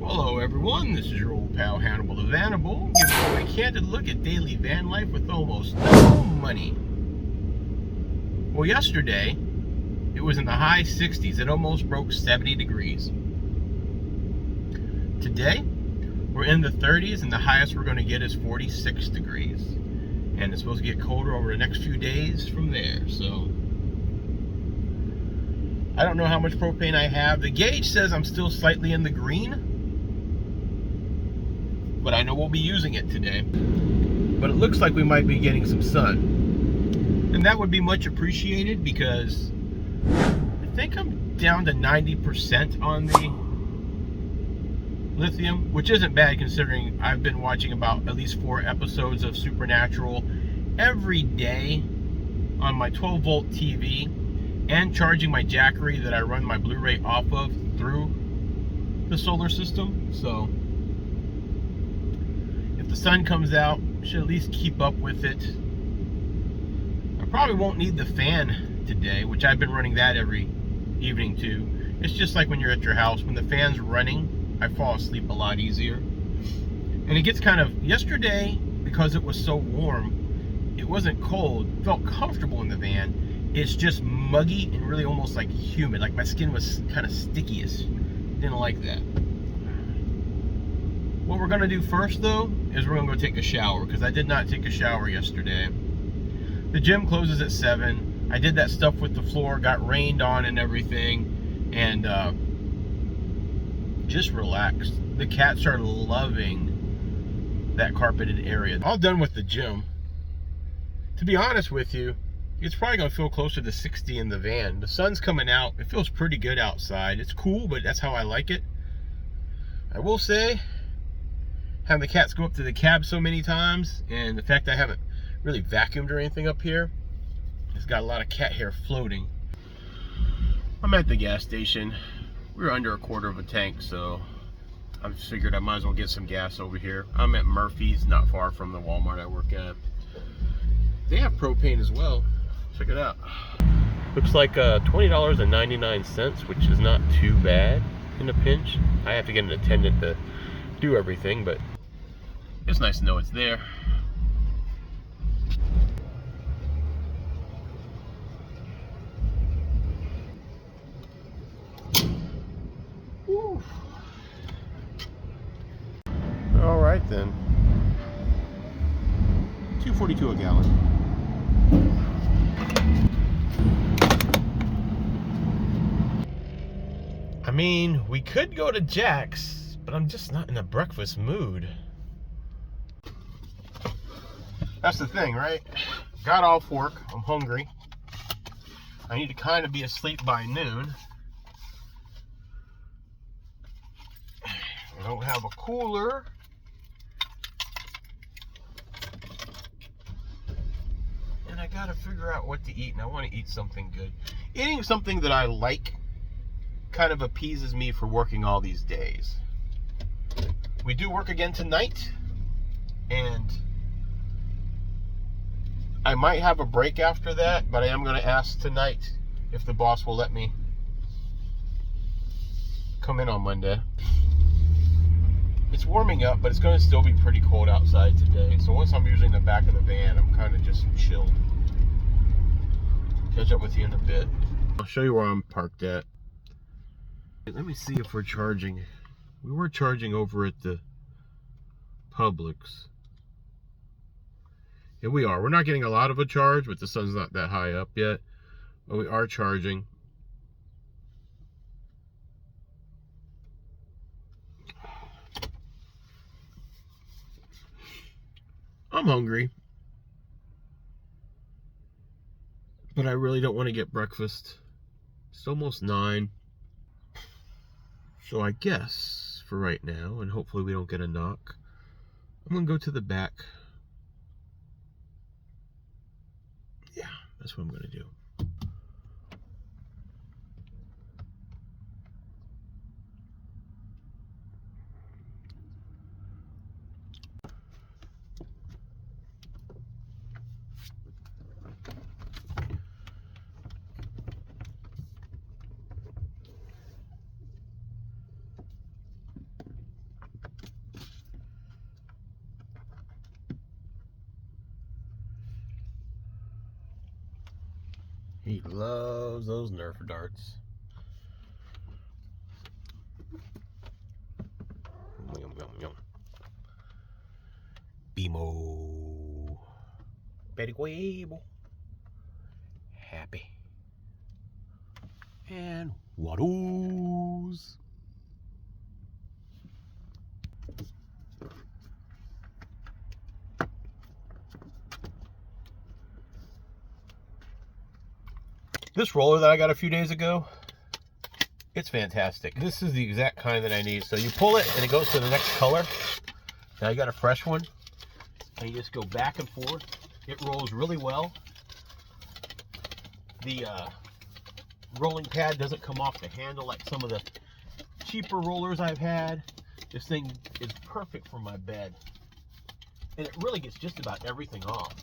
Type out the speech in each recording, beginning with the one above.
Hello everyone, this is your old pal Hannibal the Vanable, giving you a candid look at daily van life with almost no money. Well, yesterday, it was in the high 60s. It almost broke 70 degrees. Today, we're in the 30s and the highest we're going to get is 46 degrees. And it's supposed to get colder over the next few days from there, so I don't know how much propane I have. The gauge says I'm still slightly in the green, but I know we'll be using it today. But it looks like we might be getting some sun, and that would be much appreciated because I think I'm down to 90% on the lithium, which isn't bad considering I've been watching about at least 4 episodes of Supernatural every day on my 12-volt TV and charging my Jackery that I run my Blu-ray off of through the solar system. So if the sun comes out, I should at least keep up with it. I probably won't need the fan today, which I've been running that every evening too. It's just like when you're at your house, when the fan's running, I fall asleep a lot easier. And it gets kind of, yesterday, because it was so warm, it wasn't cold, it felt comfortable in the van. It's just muggy and really almost like humid, like my skin was kind of sticky. Didn't like that. What we're gonna do first though, is we're gonna go take a shower, because I did not take a shower yesterday. The gym closes at 7. I did that stuff with the floor, got rained on and everything, and just relaxed. The cats are loving that carpeted area. All done with the gym. To be honest with you, it's probably gonna feel closer to 60 in the van. The sun's coming out. It feels pretty good outside. It's cool, but that's how I like it. I will say, having the cats go up to the cab so many times, and the fact that I haven't really vacuumed or anything up here, it's got a lot of cat hair floating. I'm at the gas station. We're under a quarter of a tank, so I just figured I might as well get some gas over here. I'm at Murphy's, not far from the Walmart I work at. They have propane as well. Check it out. Looks like $20.99, which is not too bad in a pinch. I have to get an attendant to do everything, but it's nice to know it's there. Woo. All right then. $2.42 a gallon. I mean, we could go to Jack's, but I'm just not in a breakfast mood. That's the thing, right? Got off work, I'm hungry. I need to kind of be asleep by noon. I don't have a cooler. And I gotta figure out what to eat, and I want to eat something good. Eating something that I like kind of appeases me for working all these days. We do work again tonight, and I might have a break after that, but I am going to ask tonight if the boss will let me come in on Monday. It's warming up, but it's going to still be pretty cold outside today, so once I'm using the back of the van, I'm kind of just chilled. Catch up with you in a bit. I'll show you where I'm parked at. Let me see if we're charging. We were charging over at the Publix. Yeah, we are. We're not getting a lot of a charge, but the sun's not that high up yet. But we are charging. I'm hungry, but I really don't want to get breakfast. It's almost 9. So I guess for right now, and hopefully we don't get a knock, I'm gonna go to the back. Yeah, that's what I'm gonna do. He loves those Nerf darts. Yum, yum, yum. Bimo. Betty Huevo. Happy. And Waddles. This roller that I got a few days ago, it's fantastic. This is the exact kind that I need. So you pull it and it goes to the next color. Now you got a fresh one. And you just go back and forth. It rolls really well. The rolling pad doesn't come off the handle like some of the cheaper rollers I've had. This thing is perfect for my bed. And it really gets just about everything off.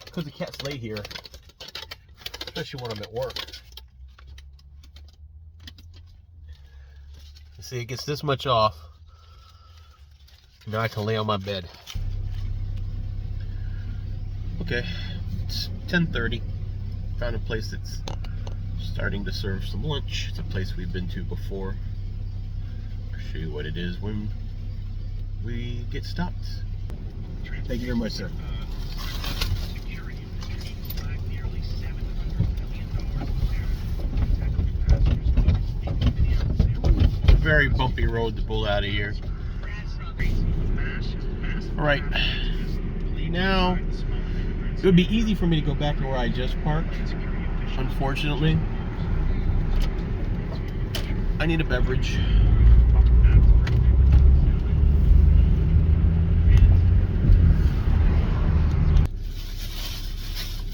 Because the cats lay here, especially when I'm at work. You see, it gets this much off. Now I can lay on my bed. Okay, it's 10:30. Found a place that's starting to serve some lunch. It's a place we've been to before. I'll show you what it is when we get stopped. Thank you very much, sir. Very bumpy road to pull out of here. Alright, now it would be easy for me to go back to where I just parked. Unfortunately, I need a beverage.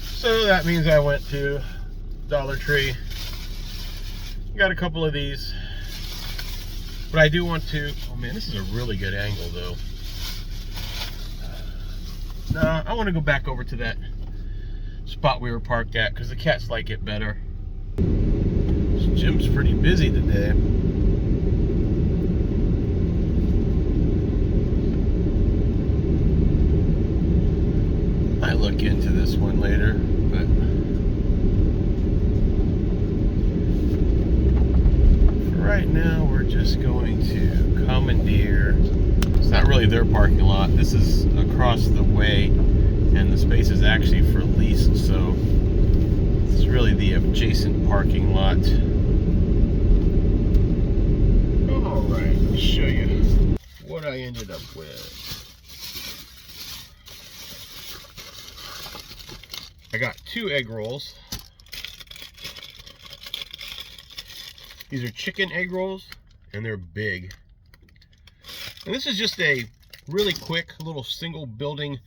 So that means I went to Dollar Tree. Got a couple of these. But I do want to, oh man, this is a really good angle though. No, I want to go back over to that spot we were parked at because the cats like it better. This gym's pretty busy today. I look into this one later, but for right now we're just going to commandeer. It's not really their parking lot. This is across the way, and the space is actually for lease, so it's really the adjacent parking lot. Alright, let me show you what I ended up with. I got 2 egg rolls. These are chicken egg rolls, and they're big. And this is just a really quick little single building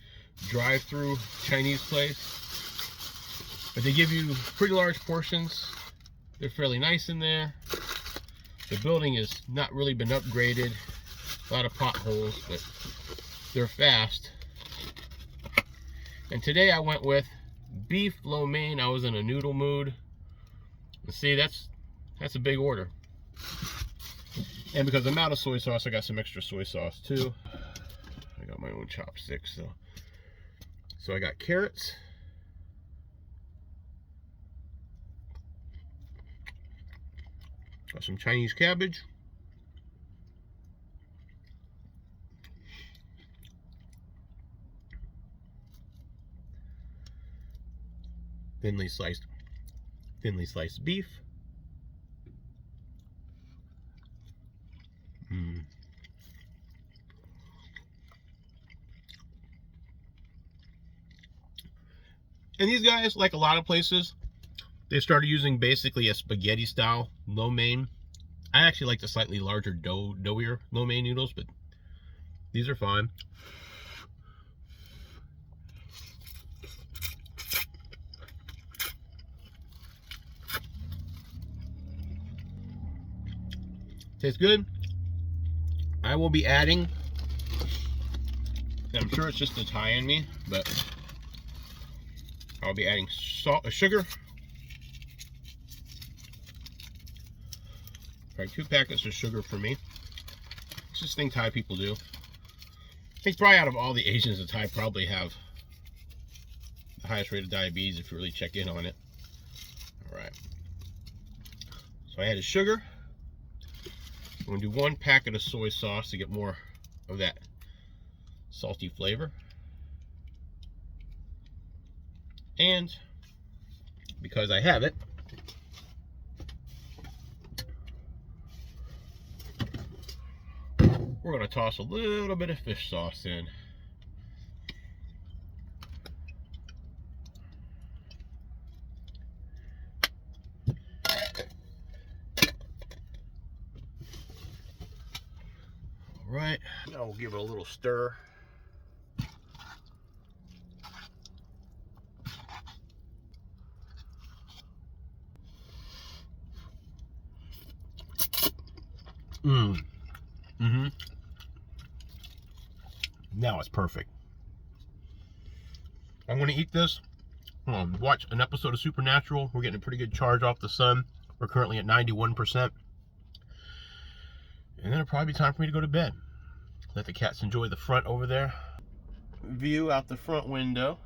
drive-through Chinese place. But they give you pretty large portions. They're fairly nice in there. The building has not really been upgraded. A lot of potholes, but they're fast. And today I went with beef lo mein. I was in a noodle mood. And see, that's a big order. And because I'm out of soy sauce, I got some extra soy sauce too. I got my own chopsticks, so I got carrots, got some Chinese cabbage, thinly sliced beef. And these guys, like a lot of places, they started using basically a spaghetti style lo mein. I actually like the slightly larger doughier lo mein noodles, but these are fine. Tastes good. I will be adding, and I'm sure it's just the Thai in me, but I'll be adding sugar. Probably 2 packets of sugar for me. It's just a thing Thai people do. I think probably out of all the Asians, the Thai probably have the highest rate of diabetes if you really check in on it. All right. So I added sugar. I'm gonna do 1 packet of soy sauce to get more of that salty flavor. And because I have it, we're gonna toss a little bit of fish sauce in. All right, now we'll give it a little stir. Now it's perfect. I'm going to eat this. Watch an episode of Supernatural. We're getting a pretty good charge off the sun. We're currently at 91%. And then it'll probably be time for me to go to bed. Let the cats enjoy the front over there. View out the front window.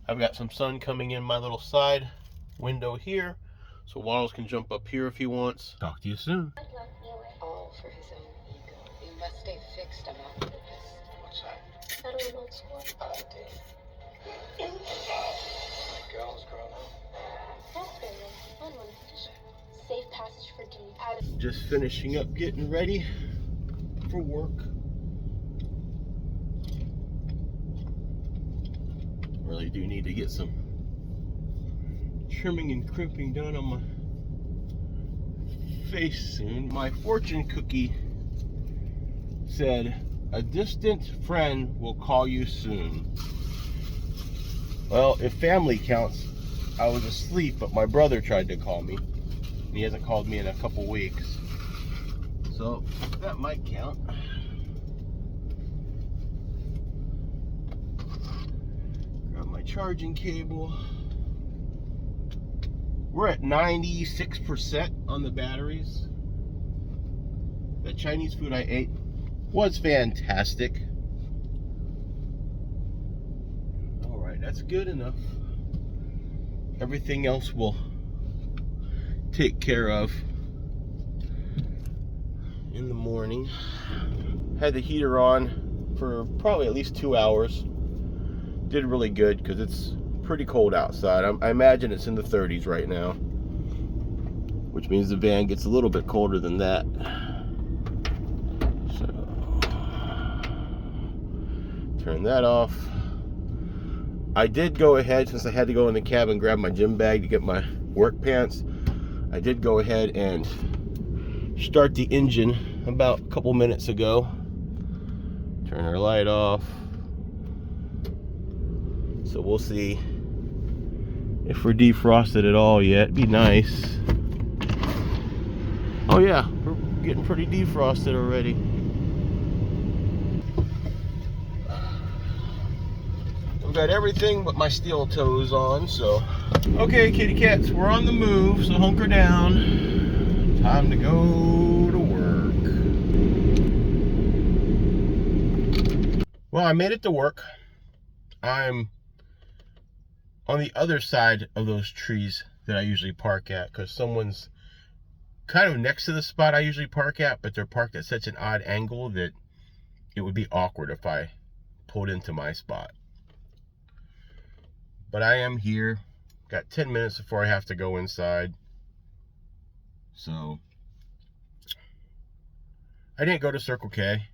I've got some sun coming in my little side window here. So Waddles can jump up here if he wants. Talk to you soon. All for his own ego. You must stay fixed on that purpose. What's that? Better than old school. Girls growing up. That's very well. On one condition. Safe passage for Jimmy out of. Just finishing up getting ready for work. Really do need to get some trimming and crimping done on my face soon. My fortune cookie said, "A distant friend will call you soon." Well, if family counts, I was asleep, but my brother tried to call me. And he hasn't called me in a couple weeks. So that might count. Grab my charging cable. We're at 96% on the batteries. The Chinese food I ate was fantastic. All right, that's good enough. Everything else will take care of in the morning. Had the heater on for probably at least 2 hours. Did really good because it's pretty cold outside. I imagine it's in the 30s right now, which means the van gets a little bit colder than that. So turn that off. I did go ahead, since I had to go in the cab and grab my gym bag to get my work pants, I did go ahead and start the engine about a couple minutes ago. Turn our light off. So we'll see if we're defrosted at all yet. It'd be nice. Oh yeah, we're getting pretty defrosted already. I've got everything but my steel toes on, so. Okay, kitty cats, we're on the move, so hunker down. Time to go to work. Well, I made it to work. I'm on the other side of those trees that I usually park at, because someone's kind of next to the spot I usually park at, but they're parked at such an odd angle that it would be awkward if I pulled into my spot. But I am here. Got 10 minutes before I have to go inside. So I didn't go to Circle K.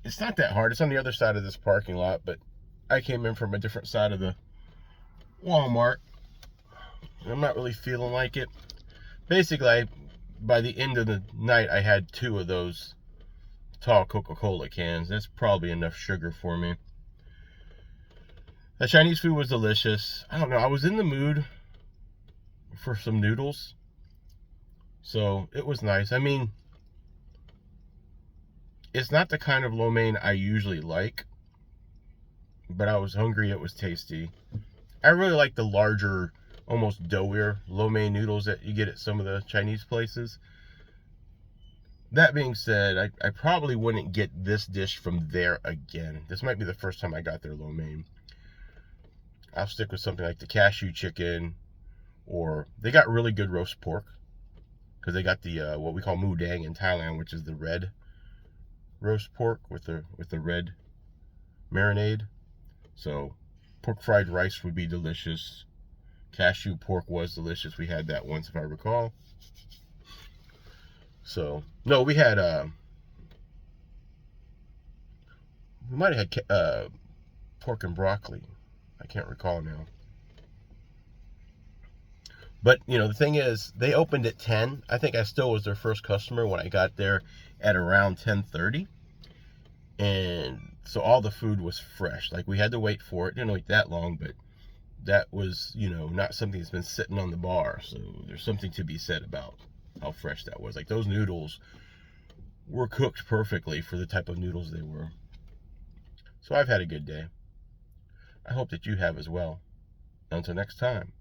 It's not that hard. It's on the other side of this parking lot, but I came in from a different side of the Walmart. I'm not really feeling like it. Basically, by the end of the night, I had 2 of those tall Coca-Cola cans. That's probably enough sugar for me. The Chinese food was delicious. I don't know, I was in the mood for some noodles, so it was nice. I mean, it's not the kind of lo mein I usually like, but I was hungry. It was tasty. I really like the larger, almost doughier lo mein noodles that you get at some of the Chinese places. That being said, I probably wouldn't get this dish from there again. This might be the first time I got their lo mein. I'll stick with something like the cashew chicken Or they got really good roast pork, because they got the what we call moo dang in Thailand, which is the red roast pork with the red marinade. So pork fried rice would be delicious. Cashew pork was delicious. We had that once, if I recall. So no, we had we might have had pork and broccoli. I can't recall now. But, you know, the thing is, they opened at 10. I think I still was their first customer when I got there at around 10:30. And so all the food was fresh. Like, we had to wait for it. It didn't wait that long, but that was, you know, not something that's been sitting on the bar. So there's something to be said about how fresh that was. Like, those noodles were cooked perfectly for the type of noodles they were. So I've had a good day. I hope that you have as well. Until next time.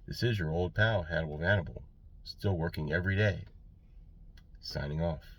This is your old pal, Hannibal Vanable, still working every day. Signing off.